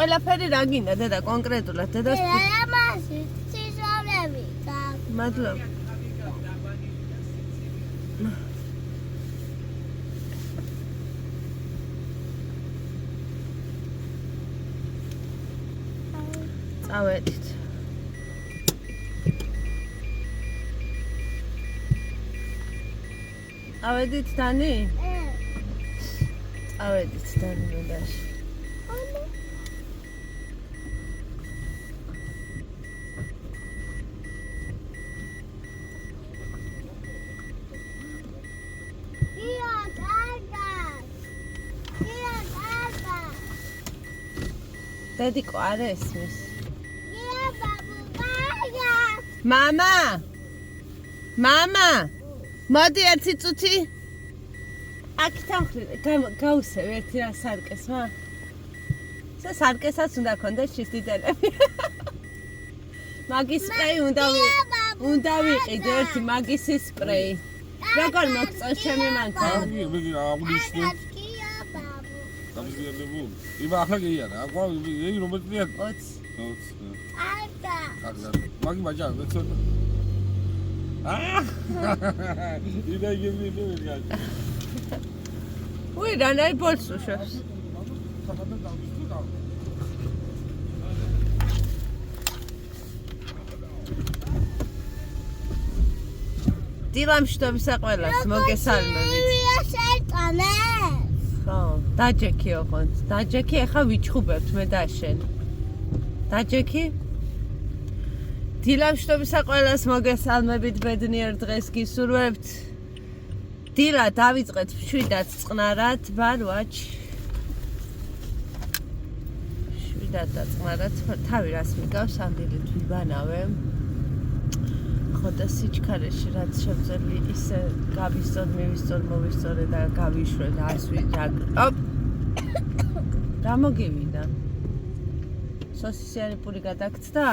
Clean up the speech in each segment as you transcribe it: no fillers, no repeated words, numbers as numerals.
ყველაფერი რა გინდა დედა კონკრეტულად დედას ამაში სიზონები გაქვს. მადლობა. წავედით. წავედით დანი? წავედით დანი მოდაში. დედიკო არ ესმის. მამა! მამა! მოდი ერთი წუთი. აქ თამხლი გაუსევ ერთი რა სარკეს, მა. სარკესაც უნდა ქონდეს ჩისტიტელები. მაგის სპრეი უნდა ვიყიდე ერთი მაგის სპრეი. როგორ მოგწონს ჩემი მანქანა? აღნიშნეთ. გამიზიარებულ. იბა ახლა გეიარა, აყვა ეი რომელი წლია? 20. 20. აკა. მაგი ბაჭა, ცოტა. იდა გემი ვიღაც. უი, რანაირ ბოლს უშვებს. დილამშვიდობისა ყველას, მოგესალმებით. ხო, დაჯექი ოღონდ. დაჯექი, ახლა ვიჩხუბებთ მე და შენ. დაჯექი? დილამშვიდობისა ყველას, მოგესალმებით, ბედნიერ დღეს გისურვებთ. დილა დავიწყეთ 7-დან წყნარად, ბარვაჩ. 7-დან წყნარად, თავი რას მიგავს, ამ დილით ვიბანავე. ხოდა სიჩქარეში რაც შევწელი ისე გავისწორ, მივისწორ, მოვისწორე და გავიშვე და ასვი ოპ. რა მოგივიდა? სოსისიანი პური გადაგცდა?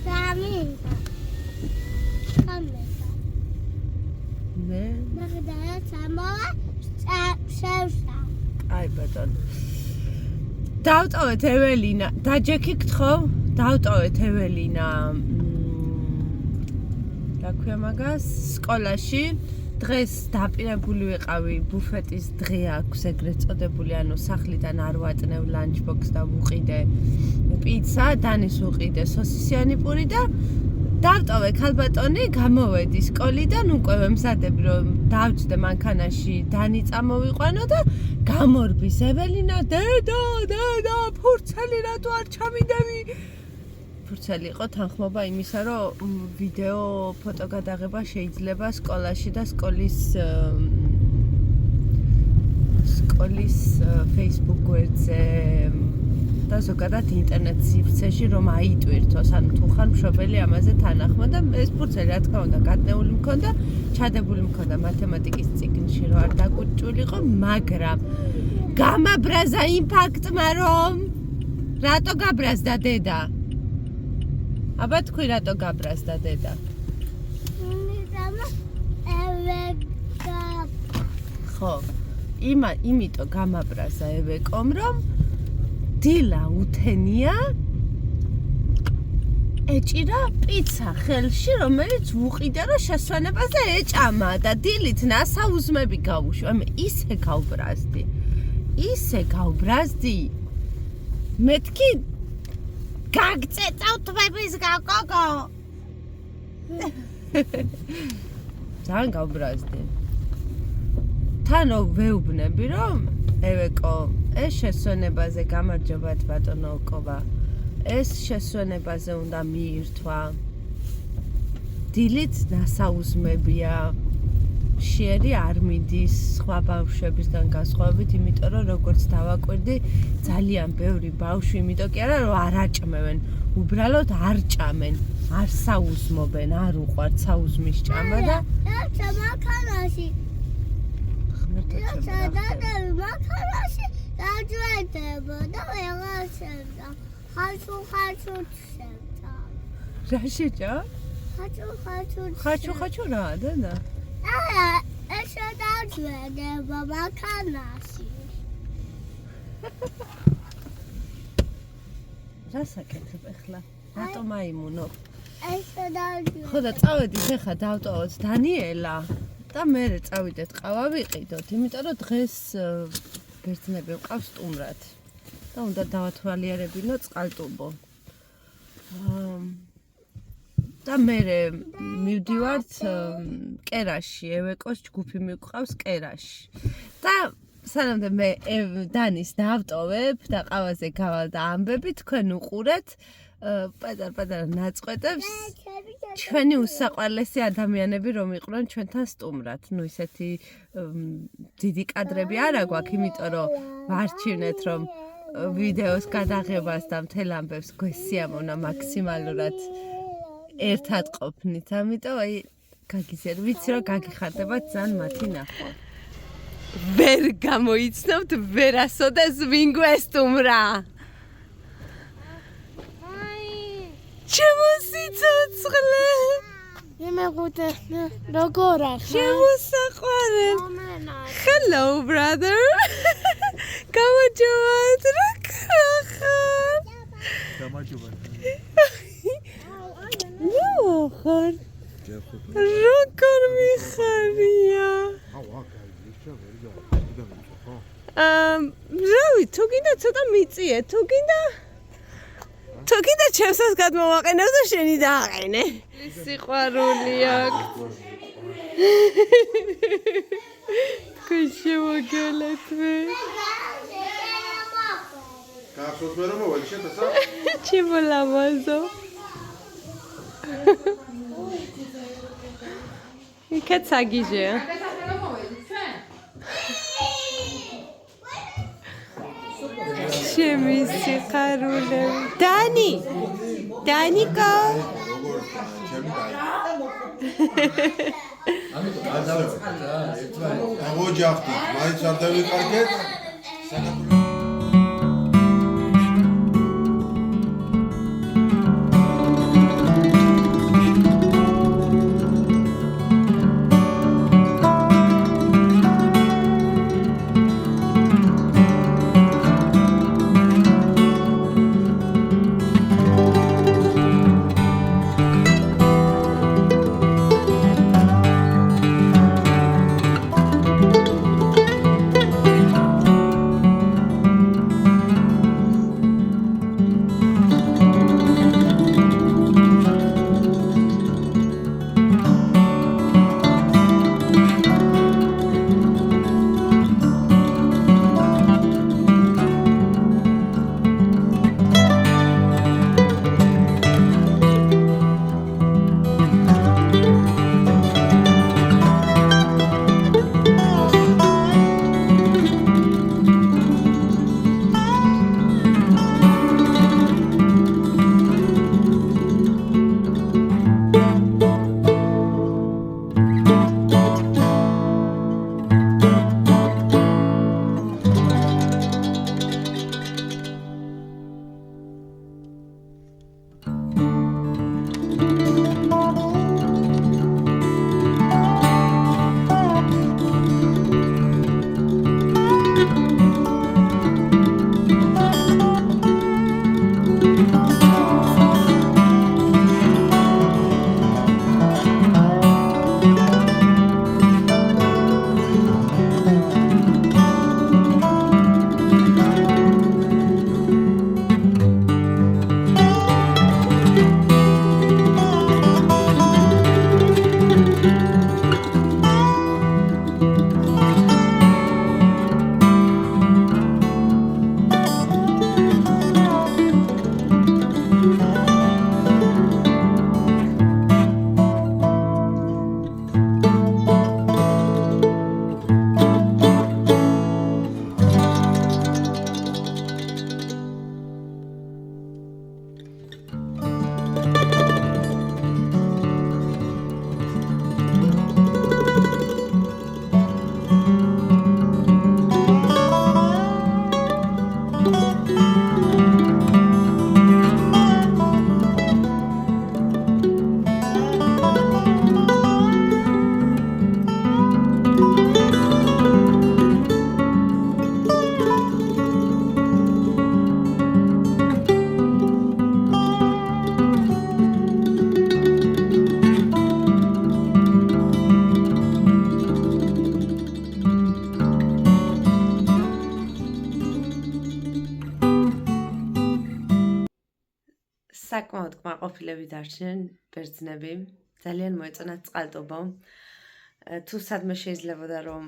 დამინდა. გამედა. მე? მაგდარა წამოვა შევსა. აი ბატონო. დავტოვეთ ეველინა, დაჯექი გთხოვ? დავტოვეთ ეველინა. რა ქვია მაგას? სკოლაში. დღეს დაპირებული ვიყავი, ბუფეტის დღე აქვს ეგრეთ წოდებული, ანუ სახლიდან არ ვატნევ ლანჩბოქს და ვუყიდე პიცა, დანის ვუყიდე სოსისიანი პური და დავტოვე ქალბატონი, გამოვედი სკოლიდან, უკვე ვემზადებ რომ დავჯდე მანქანაში, დანი წამოვიყვანო და გამორბის ეველინა, დედა, ფურცელი რატო არ ჩამიდევი? ფურცელი იყო თანხმობა იმისა, რომ ვიდეო ფოტო გადაღება შეიძლება სკოლაში და სკოლის Facebook გვერდზე და ზოგადად ინტერნეტ სივრცეში რომ აიტვირთოს, ანუ თუ ხარ მშობელი ამაზე თანახმა და ეს ფურცელი რა თქმა უნდა გადნეული მქონდა, ჩადებული მქონდა მათემატიკის წიგნში რომ არ დაგუჭულიყო, მაგრამ გამაბრაზა იმ ფაქტმა რომ რატო გაბრაზდა დედა? აბა თქვი რატო გაბრაზდა დედა? ხო, იმიტომ გამაბრაზა ევეკომ რომ დილა უთენია ეჭირა პიცა ხელში, რომელიც ვუყიდე რომ შესვენებაზე ეჭამა და დილით ნასაუზმები გავუშვა. მე ისე გავბრაზდი. მეთქი გაგწეწავ თვების გაკოკო. ძალიან გავბრაზდი. თანო ვეუბნები რომ ევეკო, ეს შესვენებაზე გამარჯობათ ბატონო ოკოვა. ეს შესვენებაზე უნდა მიირთვა. დილით ნასაუზმებია. შიერი არ მიდის სხვა ბავშვებისგან განსხვავებით, იმიტომ რომ როგორც დავაკვირდი, ძალიან ბევრი ბავშვი, იმიტომ კი არა რომ არ აჭმევენ, უბრალოდ არ ჭამენ, არ საუზმობენ, არ უყვართ საუზმის ჭამა და მანქანაში. მანქანაში დაჯვენდება და ვეღარ შევდა. ხაჩუ შევდა. რა შეჭა? ხაჩუ რა და? ეს დაჯვენდება მანქანაში. რა საკეთებ ახლა? რატომ აიმუნო? ესა დავჯერ. ხო და წავედით ახლა დავტოვოთ დანიელა და მე წავიდეთ ყავა ვიყიდოთ, იმიტომ რომ დღეს ბერძნები მყავს სტუმრად. და უნდა დავათვალიერებინო წყალტუბო. და მე მივდივართ კერაში, ევეკოს ჯგუფი მიგვყავს კერაში. და სანამდე მე დანის დავტოვებ და ყავაზე გავალ და ამბები თქვენ უყურეთ პატარ-პატარა ნაწყვეტებს ჩვენი უსაყვარლესი ადამიანები რომ იყვნენ ჩვენთან სტუმრად. ნუ ისეთი დიდი კადრები არა გვაქვს, იმიტომ რომ ვარჩივნეთ რომ ვიდეოს გადაღებას და მთელ ამბებს გვესიამოვნა მაქსიმალურად ერთად ყოფნით. ამიტომ აი გაგიზიარებ, ვიცი რომ გაგიხარდებათ ძალიან მათი ნახვა. ვერ გამოიცნობთ ვერასოდეს ვინ გვესტუმრა. ჩემო სიცოცხლე. იმეგუთე როგორ ახლა? შემოსაყვარებ. Hello brother. გამარჯობათ რა ხარ? გამარჯობა. ხარ? როგორ მიხარია? რავი, თუ გინდა ცოტა მიწიე, თუ გინდა ჩემსაც გადმოვაყენებ და შენი დააყენე. სიყვარული აქვს. თქვენ შემოგელეთ მე. კაცოს მე რომ მოვალ შეტასა? ჩიმოლამაზო. იქაც აგიჟეა. ჩემი სიყვარული. დანიკო. აღმოჯახდით, მაინც არ დავიყარგეთ. საკმაოდ კმაყოფილები დარჩნენ ბერძნები. ძალიან მოეწონათ წყალტუბო. თუ სადმე შეიძლებოდა რომ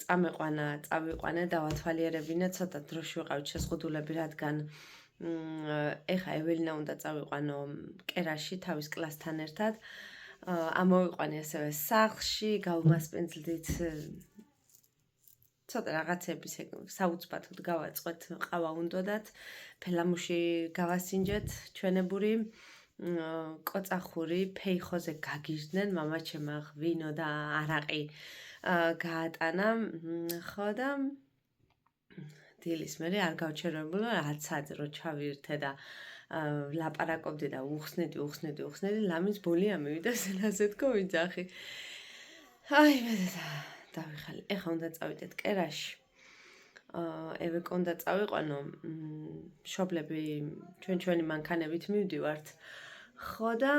წავიყვანე და ვათვალიერებინე, ცოტა დროში ვიყავით შეზღუდულები, რადგან ეხა ეველინა უნდა წავიყვანო კერაში თავის კლასთან ერთად. ამოვიყვანე ასევე სახლში, გავმასპინძლდით ცოტა რაღაცების საუცბათოდ გავაწყვეთ, ყავა უნდოდათ, ფელამუში გავასინჯეთ, ჩვენებური კოწახური ფეიხოზე გაგიჟდნენ, მამაჩემ ღვინო და არაყი გაატანა, ხო და დილის მერე არ გავჩერებულა, რაც საათზე რო ჩავირთე და ლაპარაკობდი და უხსნედი, ლამის ბოლი ამივიდა სენაზე თქო ვიძახი. აი მე დავიხალე, ეხა უნდა წავიდეთ კერაში. ევეკო უნდა წავიყვანო, მშობლები ჩვენი მანქანებით მივდივართ. ხო და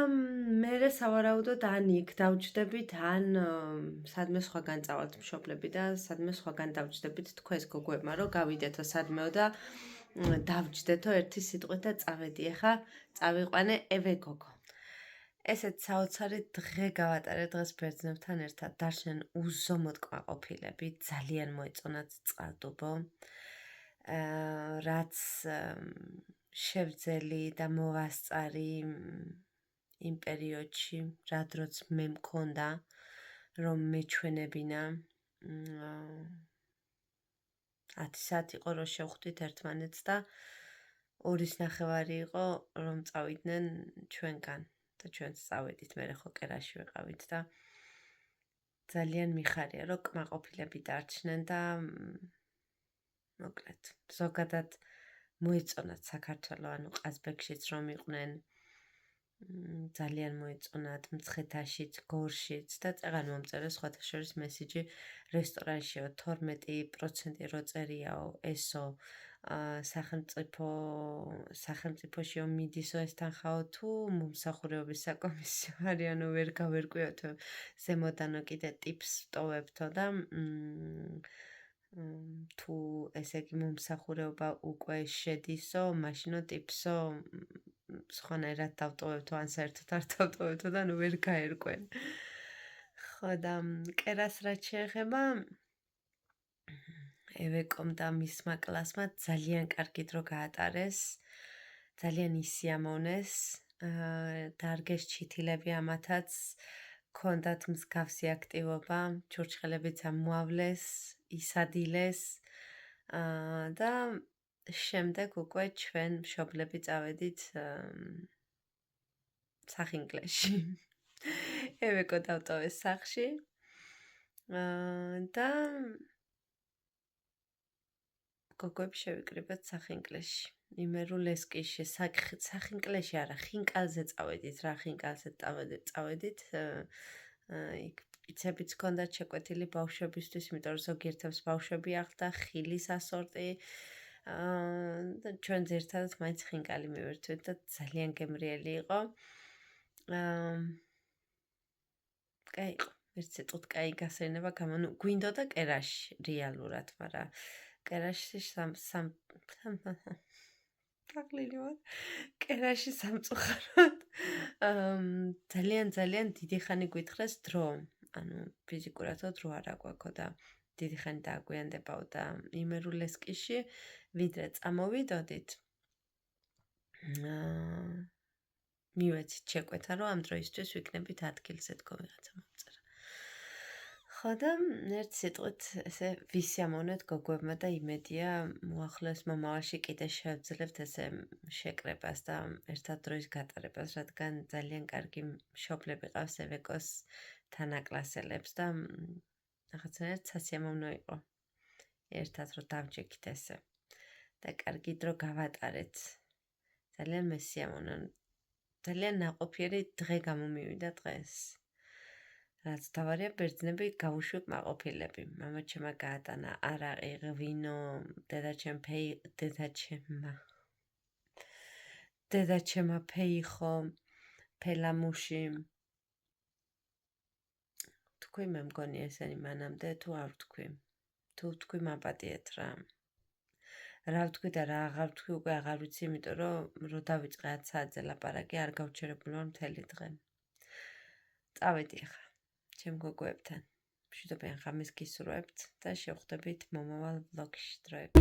მერე სავარაუდოდ ან იქ დავჯდებით, ან სადმე სხვაგან წავალთ მშობლები და სადმე სხვაგან დავჯდებით თქვენს გოგოებმა, რომ გავიდეთო სადმეო და დავჯდეთო ერთი სიტყვით და წავედი. ეხა წავიყვანე ევეკოგო. ესეც საოცარი დღე გავატარე დღეს ბერძნებთან ერთად. დარჩნენ უზომოდ კმაყოფილები, ძალიან მოეწონათ წყალტუბო. რაც შევძელი და მოვასწარი იმ პერიოდში, რა დროც მე მქონდა, რომ მეჩვენებინა 10 საათი იყო რომ შევხვდით ერთმანეთს და 2:30 იყო რომ წავიდნენ ჩვენგან და ჩვენც წავედით, მერე ხო კერაში ვიყავით და ძალიან მიხარია რომ კმაყოფილები დარჩნენ და მოკლედ ზოგადად მოეწონათ საქართველო, ანუ ყაზბეგშიც რომ იყვნენ, ძალიან მოეწონათ მცხეთაშიც, გორშიც და წეღან მომწერე სხვათა შორის მესიჯი რესტორანშიო 12% რო წერიაო ესო სახელმწიფოშიო მიდისო ეს თანხაო თუ მომსახურეობის საკომისიო არიანო ვერ გავერკვიოთო ზემოდანო კიდე ტიპს ვტოვებთო და თუ ესე იგი მომსახურეობა უკვე შედისო, მაშინო ტიპსო სხვანაირად დავტოვებთო, ან საერთოდ არ დავტოვებთო და ნუ ვერ გაერკვენ. ხო და კერას რაც შეეხება, ევეკომ და მისმა კლასმა ძალიან კარგი დრო გაატარეს, ძალიან ისიამოვნეს, დარგეს ჩითილები ამათაც, ქონდათ მსგავსი აქტივობა, ჩურჩხელებიც ამოავლეს, ისადილეს და შემდეგ უკვე ჩვენ მშობლები წავედით სახინკლეში. ევეკო დავტოვეს სახლში და გოგოებს შევიკრიბეთ სახინკლეში. იმერულესკიში, სახინკლეში არა, ხინკალზე წავედით, რა ხინკალზე წავედით. იქ პიცებიც ჰქონდათ შეკვეთილი ბავშვებისთვის, იმიტომ რომ ზოგიერთებს ბავშვები ახლდა, ხილის ასორტი. და ჩვენ ერთადაც მაინც ხინკალი მივერთვით და ძალიან გემრიელი იყო. კაი იყო, ერთ სიტყვით კაი გასეირნება გამონუ გვინდოდა კერაში რეალურად, მაგრამ კერაში კერაში სამწუხაროდ ძალიან დიდი ხანი გვითხრეს დრო, ანუ ფიზიკურადო დრო არ აგვაქვს და დიდი ხანი დააგვიანდებაო და იმერულესკიში ვიდრე წამოვიდოდით მივეცით შეკვეთა რომ ამ დროისთვის ვიქნებით ადგილზე თქო ვიღაცა მომწერა. ხო და ერთ სიტყვით ესე ვისიამოვნეთ გოგოებმა და იმედია მოახლოეს მომავალში კიდე შევძლებთ ესე შეკრებას და ერთად დროის გატარებას, რადგან ძალიან კარგი მშობლები ყავს ევეკოს თანაკლასელებს და რაღაცნაირად სასიამოვნო იყო ერთად რომ დავჯექით ესე და კარგი დრო გავატარეთ. ძალიან მესიამოვნო, ძალიან ნაყოფიერი დღე გამომივიდა დღეს. რაც თავარია ბერძნები გავუშვი კმაყოფილები. მამაჩემა გაატანა არაყი, ღვინო, დედაჩემა ფეიხო, ფელამუში. თქვი მე მგონი ესენი მანამდე თუ არ ვთქვი. თუ ვთქვი მაპატიეთ რა. რა ვთქვი და რა აღარ ვთქვი უკვე აღარ ვიცი, იმიტომ რომ დავიწყე 10 საათზე ლაპარაკი, არ გავჩერებული ვარ მთელი დღე. წავედი ახლა ჩემ გოგოებთან. მშვიდობიან ღამეს გისურვებთ და შევხვდებით მომავალ ვლოგში დროებით.